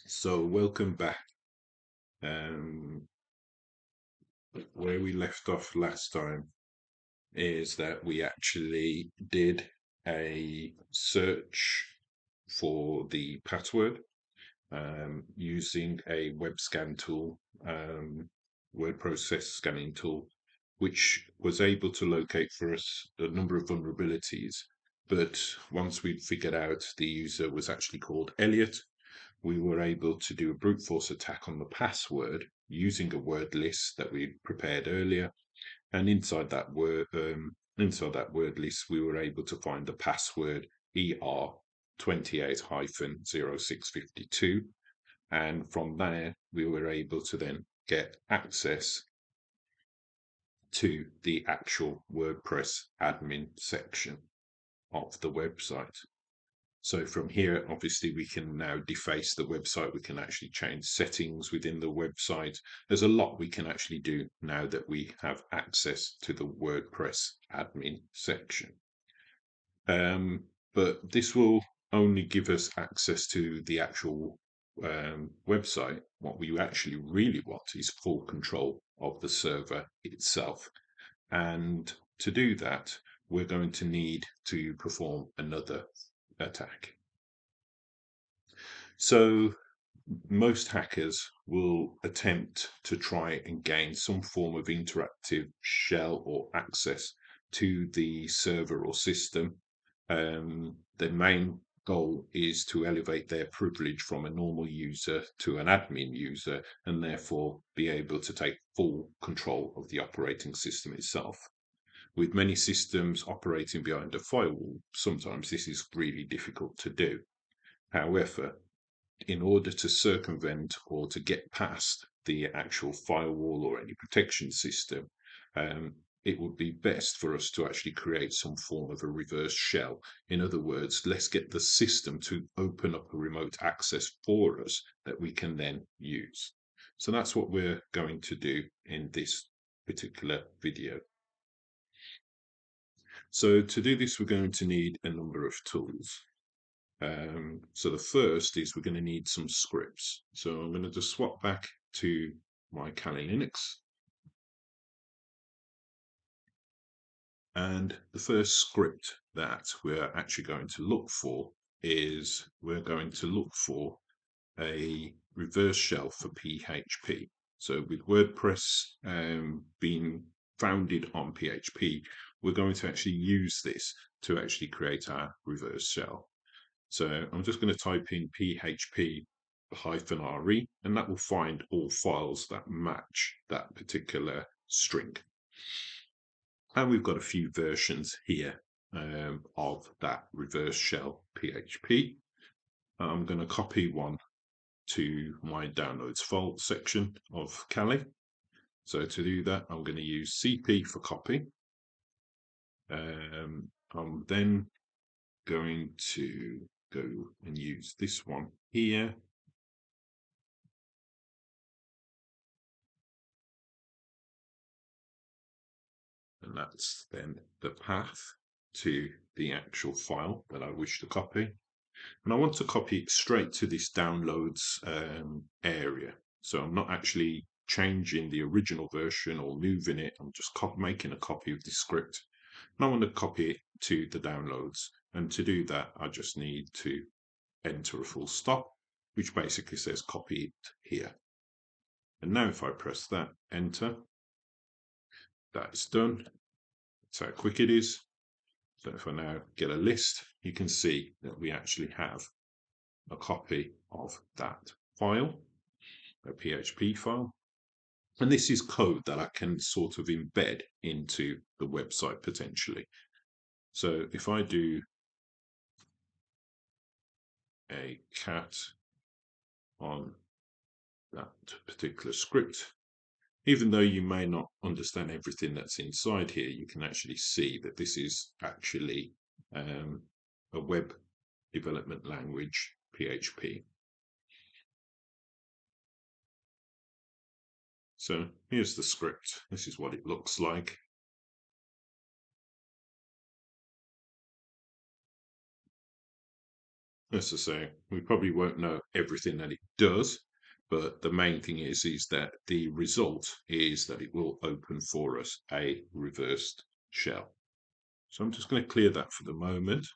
So welcome back. Um, where we left off last time is that we actually did a search for the password using a web scan tool, word process scanning tool, which was able to locate for us a number of vulnerabilities. But once we'd figured out the user was actually called Elliot, we were able to do a brute force attack on the password using a word list that we prepared earlier. And inside that word list, we were able to find the password ER28-0652. And from there, we were able to then get access to the actual WordPress admin section of the website. So from here, obviously, we can now deface the website. We can actually change settings within the website. There's a lot we can actually do now that we have access to the WordPress admin section. But this will only give us access to the actual website. What we actually really want is full control of the server itself. And to do that, we're going to need to perform another attack. So most hackers will attempt to try and gain some form of interactive shell or access to the server or system. Their main goal is to elevate their privilege from a normal user to an admin user and therefore be able to take full control of the operating system itself. With many systems operating behind a firewall, sometimes this is really difficult to do. However, in order to circumvent or to get past the actual firewall or any protection system, it would be best for us to actually create some form of a reverse shell. In other words, let's get the system to open up a remote access for us that we can then use. So that's what we're going to do in this particular video. So to do this, we're going to need a number of tools. So the first is we're going to need some scripts. So I'm going to just swap back to my Kali Linux. And the first script that we're actually going to look for is we're going to look for a reverse shell for PHP. So with WordPress being founded on PHP, we're going to actually use this to actually create our reverse shell. So I'm just going to type in php-re, and that will find all files that match that particular string. And we've got a few versions here of that reverse shell PHP. I'm going to copy one to my downloads file section of Kali. So to do that, I'm going to use CP for copy. I'm then going to go and use this one here. And that's then the path to the actual file that I wish to copy. And I want to copy it straight to this downloads area. So I'm not actually changing the original version or moving it. I'm just making a copy of the script. And I want to copy it to the downloads. And to do that, I just need to enter a full stop, which basically says copy it here. And now if I press that, enter, that is done. That's how quick it is. So if I now get a list, you can see that we actually have a copy of that file, a PHP file. And this is code that I can sort of embed into the website potentially. So if I do a cat on that particular script, even though you may not understand everything that's inside here, you can actually see that this is actually a web development language, PHP. So here's the script. This is what it looks like. as I say, we probably won't know everything that it does, but the main thing is that the result is that it will open for us a reversed shell. So I'm just going to clear that for the moment.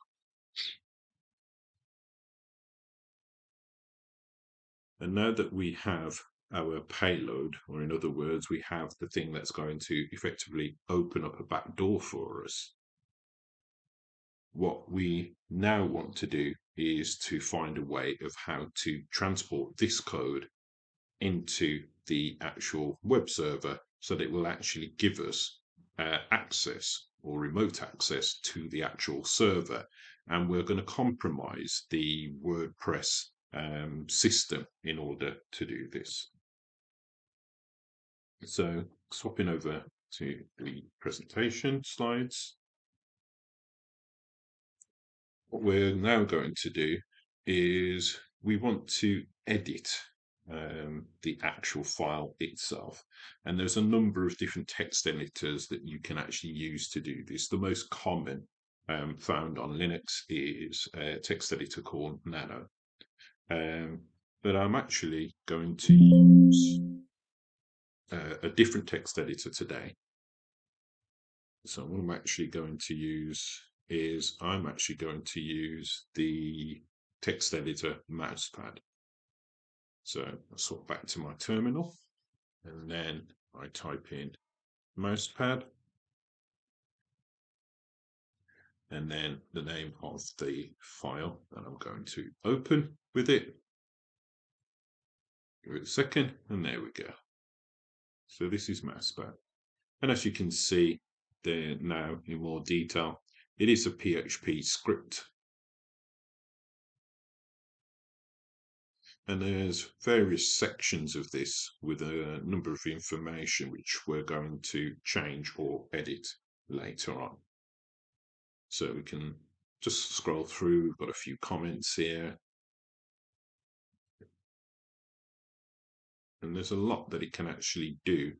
And now that we have our payload, or in other words, we have the thing that's going to effectively open up a back door for us, what we now want to do is to find a way of how to transport this code into the actual web server so that it will actually give us access or remote access to the actual server. And we're going to compromise the WordPress system in order to do this. So swapping over to the presentation slides. What we're now going to do is we want to edit the actual file itself. And there's a number of different text editors that you can actually use to do this. The most common found on Linux is a text editor called Nano. But I'm actually going to use a different text editor today. So what I'm actually going to use is I'm actually going to use the text editor Mousepad. So I'll swap back to my terminal and then I type in Mousepad and then the name of the file that I'm going to open with it. Give it a second and there we go. So this is Mousepad. And as you can see there now in more detail, it is a PHP script. And there's various sections of this with a number of information which we're going to change or edit later on. So we can just scroll through. We've got a few comments here. And there's a lot that it can actually do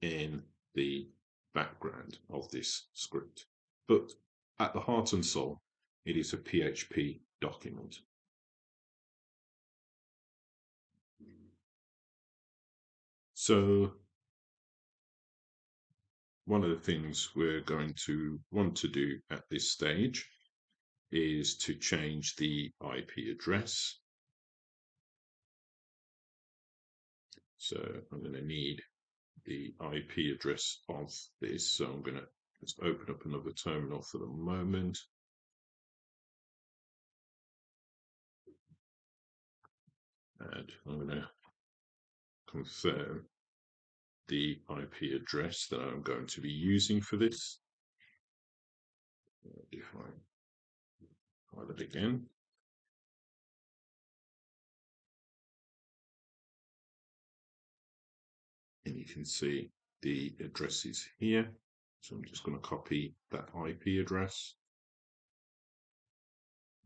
in the background of this script. But at the heart and soul, it is a PHP document. So one of the things we're going to want to do at this stage is to change the IP address. So I'm going to need the IP address of this. So I'm going to just open up another terminal for the moment. And I'm going to confirm the IP address that I'm going to be using for this. If I file it again. And you can see the address is here. So I'm just going to copy that IP address.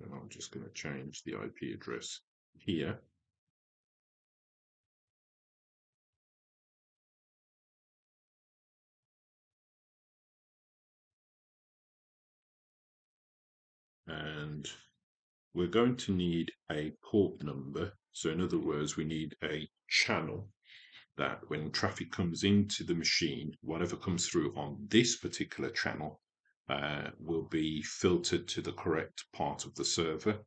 And I'm just going to change the IP address here. And we're going to need a port number. So in other words, we need a channel that when traffic comes into the machine, whatever comes through on this particular channel will be filtered to the correct part of the server.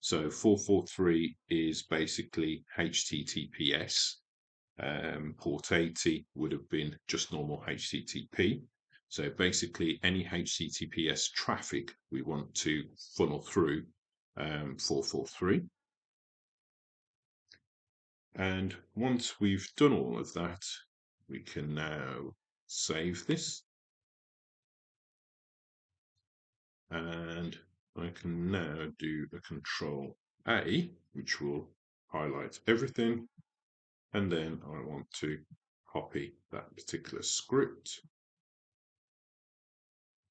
So 443 is basically HTTPS. Port 80 would have been just normal HTTP. So basically any HTTPS traffic we want to funnel through 443. And once we've done all of that, we can now save this. And I can now do a Control A, which will highlight everything. And then I want to copy that particular script.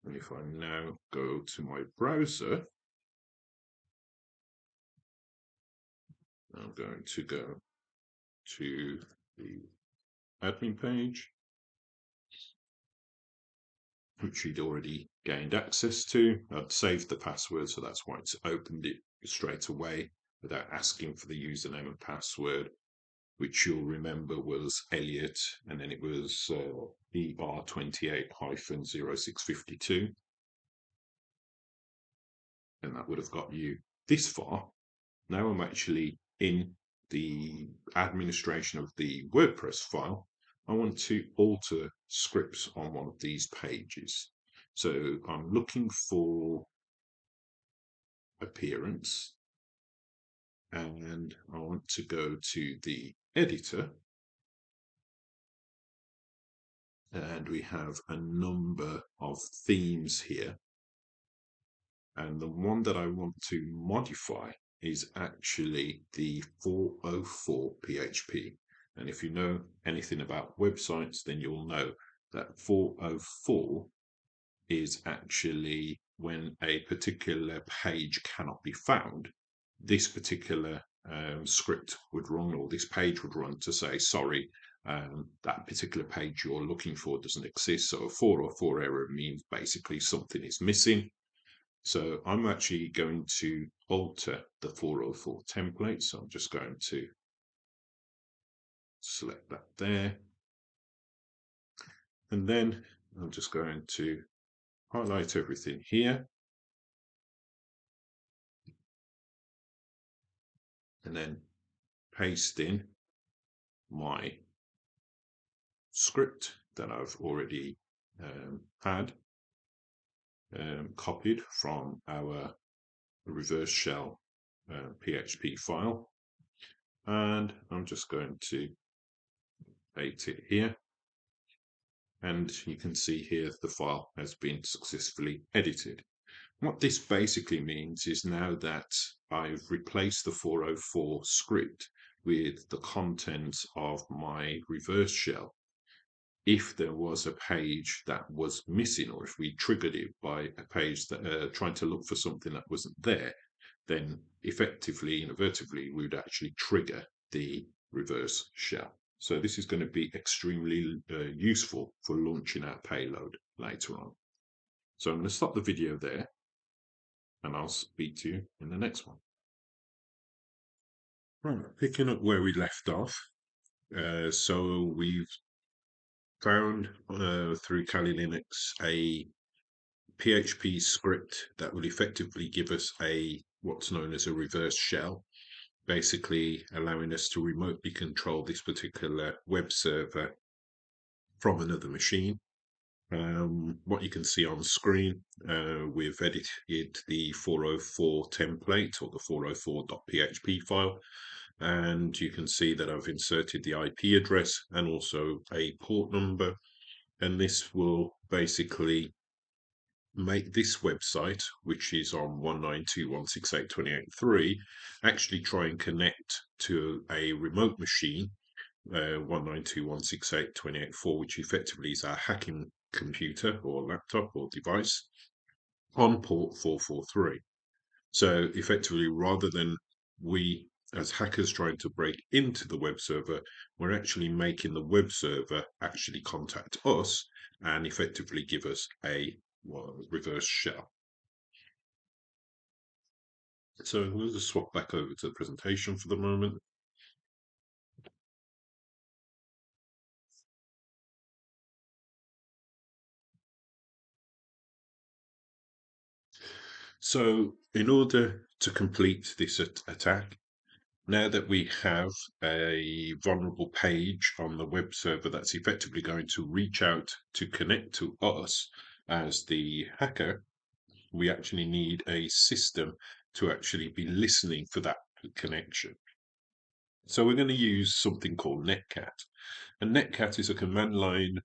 And if I now go to my browser, I'm going to go to the admin page, which you'd already gained access to. I'd saved the password, so that's why it's opened it straight away without asking for the username and password, which you'll remember was Elliot, and then it was ER28-0652. And that would have got you this far. Now I'm actually in the administration of the WordPress file. I want to alter scripts on one of these pages. So I'm looking for appearance, and I want to go to the editor, and we have a number of themes here. And the one that I want to modify is actually the 404 PHP. And if you know anything about websites, then you'll know that 404 is actually when a particular page cannot be found. This particular script would run, or this page would run to say, sorry, that particular page you're looking for doesn't exist. So a 404 error means basically something is missing. So I'm actually going to alter the 404 template. So I'm just going to select that there. And then I'm just going to highlight everything here. And then paste in my script that I've already had copied from our reverse shell PHP file. And I'm just going to paste it here. And you can see here the file has been successfully edited. What this basically means is now that I've replaced the 404 script with the contents of my reverse shell, if there was a page that was missing, or if we triggered it by a page that trying to look for something that wasn't there, then effectively, inadvertently, we would actually trigger the reverse shell. So this is going to be extremely useful for launching our payload later on. So I'm going to stop the video there, and I'll speak to you in the next one. Right, picking up where we left off. So we've found through Kali Linux a PHP script that will effectively give us a what's known as a reverse shell, basically allowing us to remotely control this particular web server from another machine. What you can see on screen, we've edited the 404 template, or the 404.php file, and you can see that I've inserted the IP address and also a port number, and this will basically make this website, which is on 192.168.28.3, actually try and connect to a remote machine, 192.168.28.4, which effectively is our hacking computer or laptop or device, on port 443. So effectively, rather than we as hackers trying to break into the web server, we're actually making the web server actually contact us and effectively give us a reverse shell. So we'll just swap back over to the presentation for the moment. So in order to complete this attack, now that we have a vulnerable page on the web server that's effectively going to reach out to connect to us as the hacker, we actually need a system to actually be listening for that connection. So we're going to use something called Netcat. And Netcat is a command line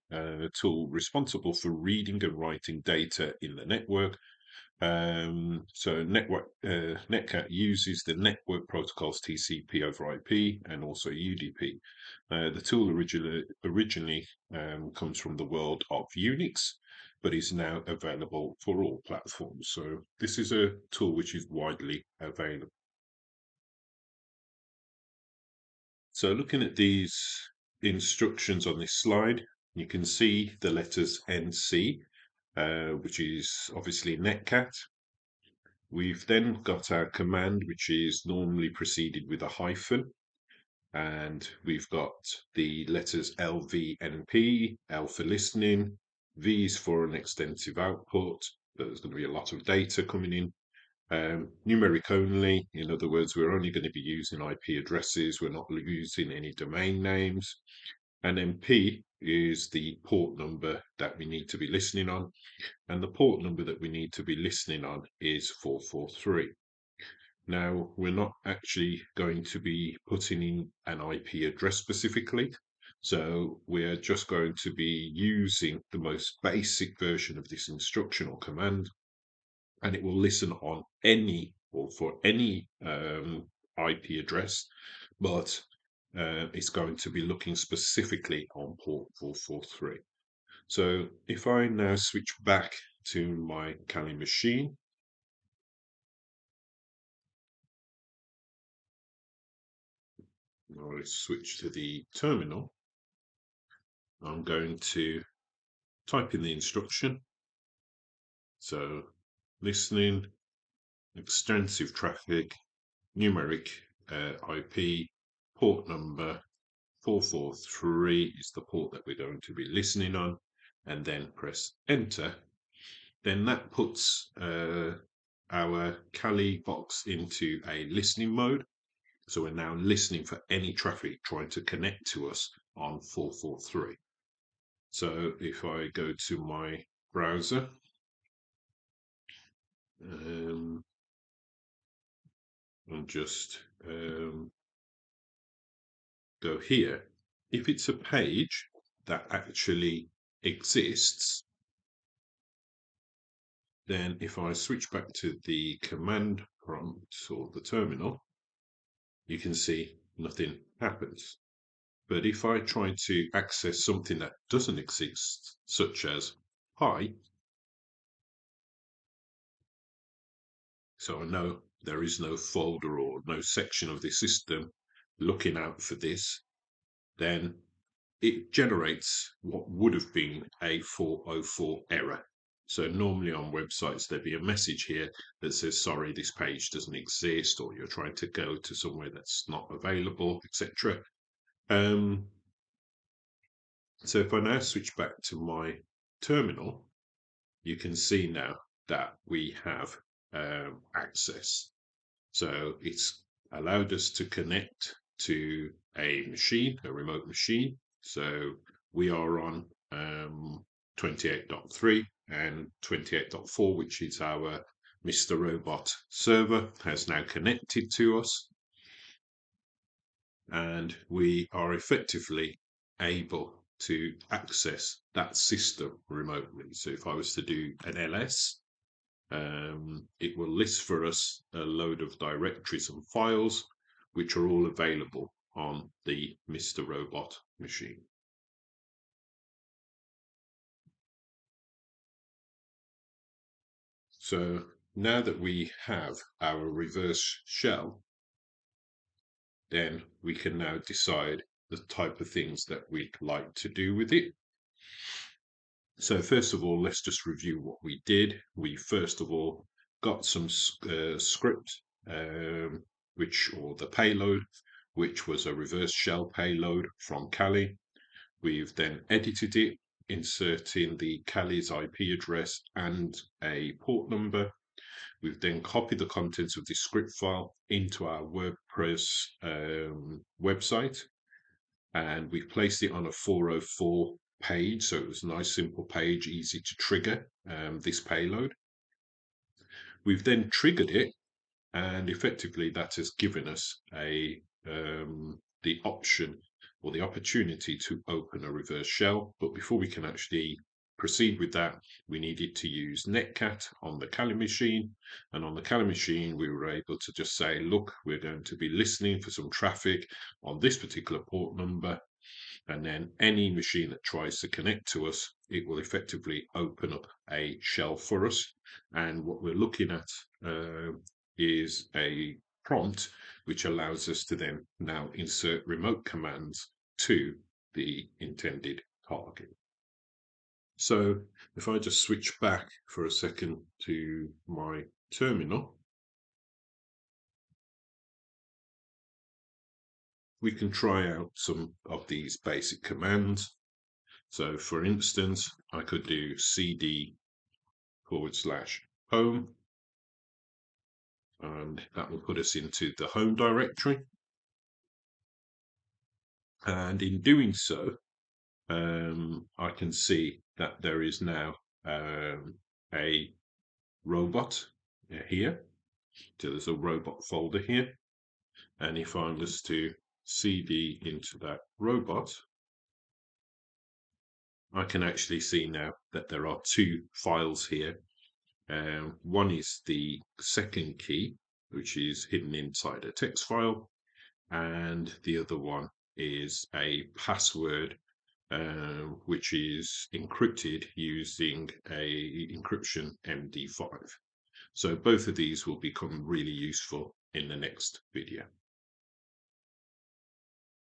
tool responsible for reading and writing data in the network. So Netcat uses the network protocols TCP over IP and also UDP. The tool originally comes from the world of Unix, but is now available for all platforms. So this is a tool which is widely available. So looking at these instructions on this slide, you can see the letters NC. which is obviously netcat. We've then got our command, which is normally preceded with a hyphen, and we've got the letters LVNP, L for listening, V is for an extensive output, but there's going to be a lot of data coming in. Numeric only, in other words, we're only going to be using IP addresses, we're not using any domain names. And then P is the port number that we need to be listening on, and the port number that we need to be listening on is 443. Now, we're not actually going to be putting in an IP address specifically, so we're just going to be using the most basic version of this instruction or command, and it will listen on any or for any IP address, but it's going to be looking specifically on port 443. So if I now switch back to my Kali machine, I'll switch to the terminal. I'm going to type in the instruction. So listening, extensive traffic, numeric IP, port number 443 is the port that we're going to be listening on, and then press enter. Then that puts our Kali box into a listening mode. So we're now listening for any traffic trying to connect to us on 443. So if I go to my browser, and just go here, if it's a page that actually exists, then if I switch back to the command prompt or the terminal, you can see nothing happens. But if I try to access something that doesn't exist, such as hi, so I know there is no folder or no section of the system looking out for this, then it generates what would have been a 404 error. So normally on websites, there'd be a message here that says, sorry, this page doesn't exist, or you're trying to go to somewhere that's not available, etc. So if I now switch back to my terminal, you can see now that we have access. So it's allowed us to connect to a machine, a remote machine. So we are on 28.3 and 28.4, which is our Mr. Robot server, has now connected to us. And we are effectively able to access that system remotely. So if I was to do an LS, it will list for us a load of directories and files which are all available on the Mr. Robot machine. So now that we have our reverse shell, then we can now decide the type of things that we'd like to do with it. So first of all, let's just review what we did. We first of all got some script, or the payload, which was a reverse shell payload from Kali. We've then edited it, inserting the Kali's IP address and a port number. We've then copied the contents of the script file into our WordPress website, and we've placed it on a 404 page, so it was a nice simple page, easy to trigger this payload. We've then triggered it, and effectively that has given us the option or the opportunity to open a reverse shell. But before we can actually proceed with that, we needed to use Netcat on the Kali machine, and on the Kali machine we were able to just say, look, we're going to be listening for some traffic on this particular port number, and then any machine that tries to connect to us, it will effectively open up a shell for us. And what we're looking at is a prompt which allows us to then now insert remote commands to the intended target. So if I just switch back for a second to my terminal, we can try out some of these basic commands. So for instance, I could do cd/home, and that will put us into the home directory. And in doing so, I can see that there is now a robot here. So there's a robot folder here. And if I was to cd into that robot, I can actually see now that there are two files here. One is the second key, which is hidden inside a text file, and the other one is a password, which is encrypted using a encryption MD5. So both of these will become really useful in the next video.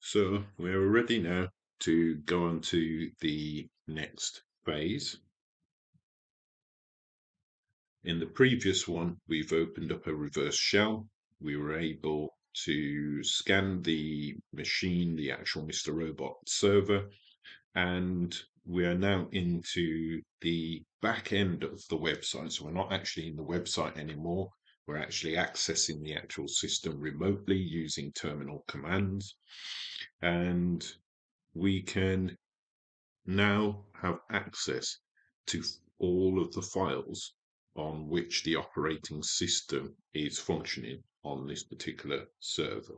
So we're ready now to go on to the next phase. In the previous one, we've opened up a reverse shell. We were able to scan the machine, the actual Mr. Robot server, and we are now into the back end of the website. So we're not actually in the website anymore. We're actually accessing the actual system remotely using terminal commands. And we can now have access to all of the files on which the operating system is functioning on this particular server.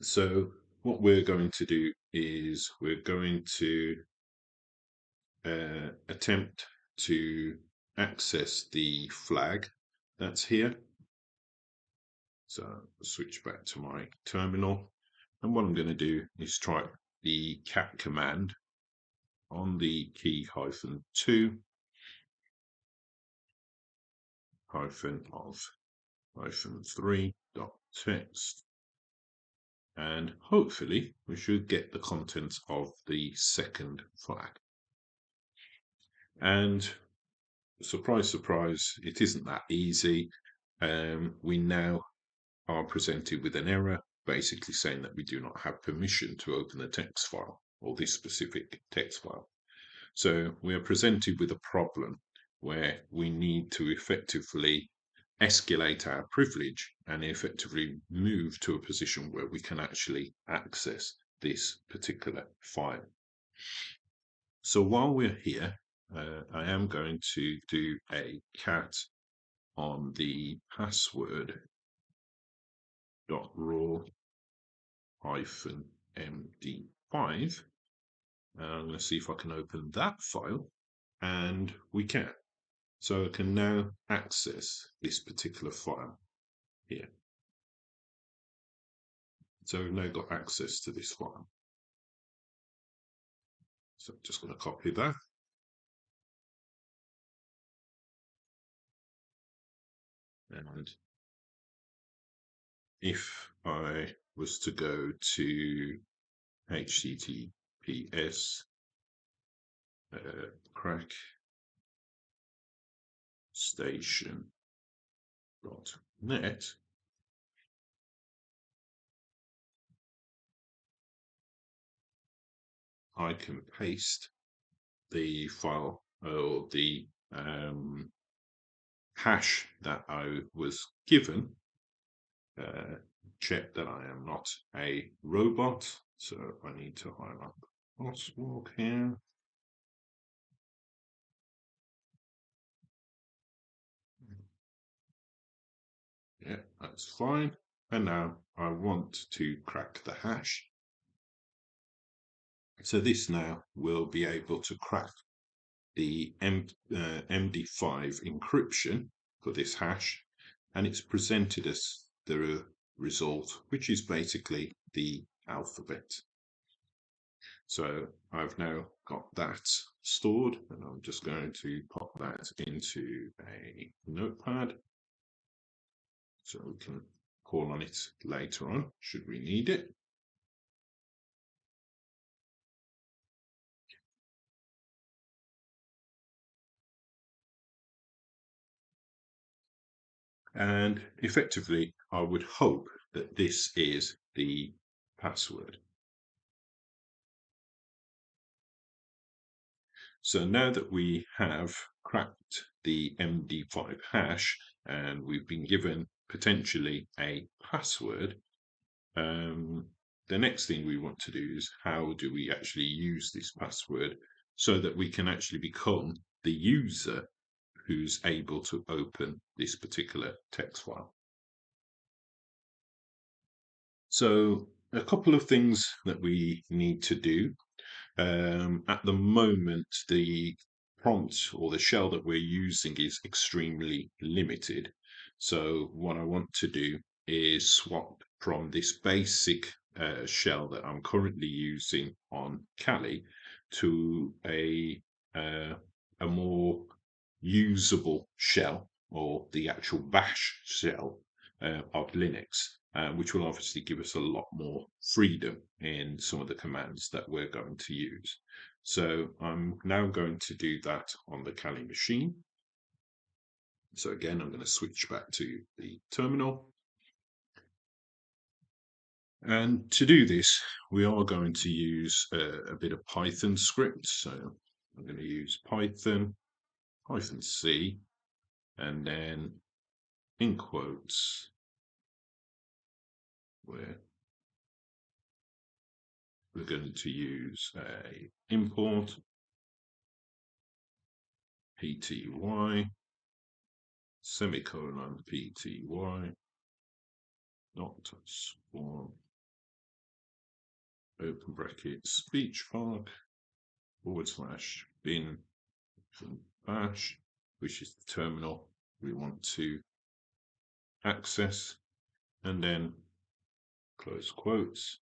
So what we're going to do is we're going to attempt to access the flag that's here. So I'll switch back to my terminal, and what I'm going to do is try the cat command on the key -2 -of -3.txt, and hopefully we should get the contents of the second flag. And surprise, surprise, it isn't that easy. We now are presented with an error basically saying that we do not have permission to open the text file, or this specific text file. So we are presented with a problem where we need to effectively escalate our privilege and effectively move to a position where we can actually access this particular file. So while we're here, I am going to do a cat on the password .raw -md5. I'm going to see if I can open that file, and we can. So I can now access this particular file here. So we've now got access to this file. So I'm just going to copy that. And if I was to go to https crack station.net, I can paste the file or the hash that I was given. Check that I am not a robot, so I need to highlight the crosswalk here. Yeah, that's fine. And now I want to crack the hash. So this now will be able to crack the MD5 encryption for this hash, and it's presented us the result, which is basically the alphabet. So I've now got that stored, and I'm just going to pop that into a notepad so we can call on it later on should we need it. And effectively, I would hope that this is the password. So now that we have cracked the MD5 hash and we've been given potentially a password, the next thing we want to do is how do we actually use this password so that we can actually become the user who's able to open this particular text file. So a couple of things that we need to do. At the moment, the prompt or the shell that we're using is extremely limited. So what I want to do is swap from this basic shell that I'm currently using on Kali to a more usable shell, or the actual bash shell of Linux, which will obviously give us a lot more freedom in some of the commands that we're going to use. So I'm now going to do that on the Kali machine. So again, I'm going to switch back to the terminal. And to do this, we are going to use a bit of Python script. So I'm going to use Python -c, and then in quotes, we're going to use a import pty semicolon pty dot spawn open bracket speechpark / bin bash, which is the terminal we want to access, and then close quotes,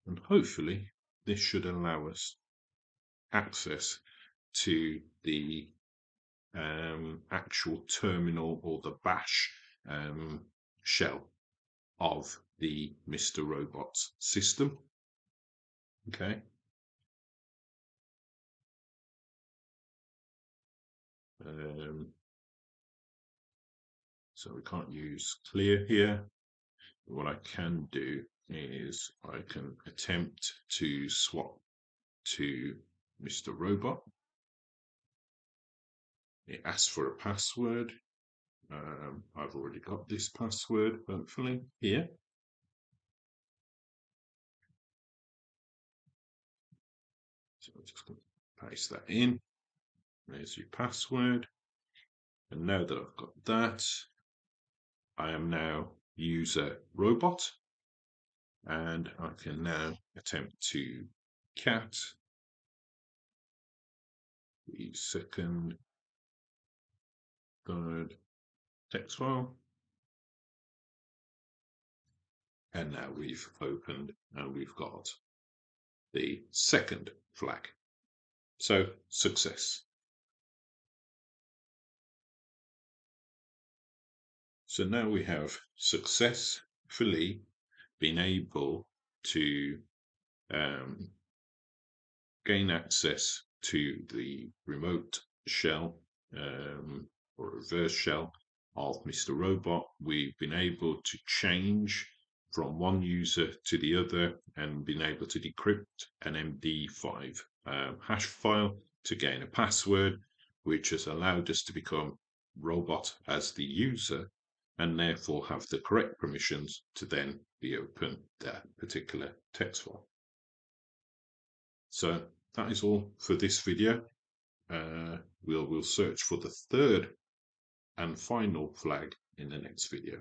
and hopefully this should allow us access to the actual terminal or the bash shell of the Mr. Robots system. Okay. So we can't use clear here. What I can do is I can attempt to swap to Mr. Robot. It asks for a password. I've already got this password, hopefully, here. So I'm just going to paste that in. There's your password. And now that I've got that, I am now user robot. And I can now attempt to cat the second, third text file. And now we've opened and we've got the second flag. So success. So now we have successfully been able to gain access to the remote shell or reverse shell of Mr. Robot. We've been able to change from one user to the other and been able to decrypt an MD5 hash file to gain a password, which has allowed us to become Robot as the user and therefore have the correct permissions to then be open that particular text file. So that is all for this video. We'll search for the third and final flag in the next video.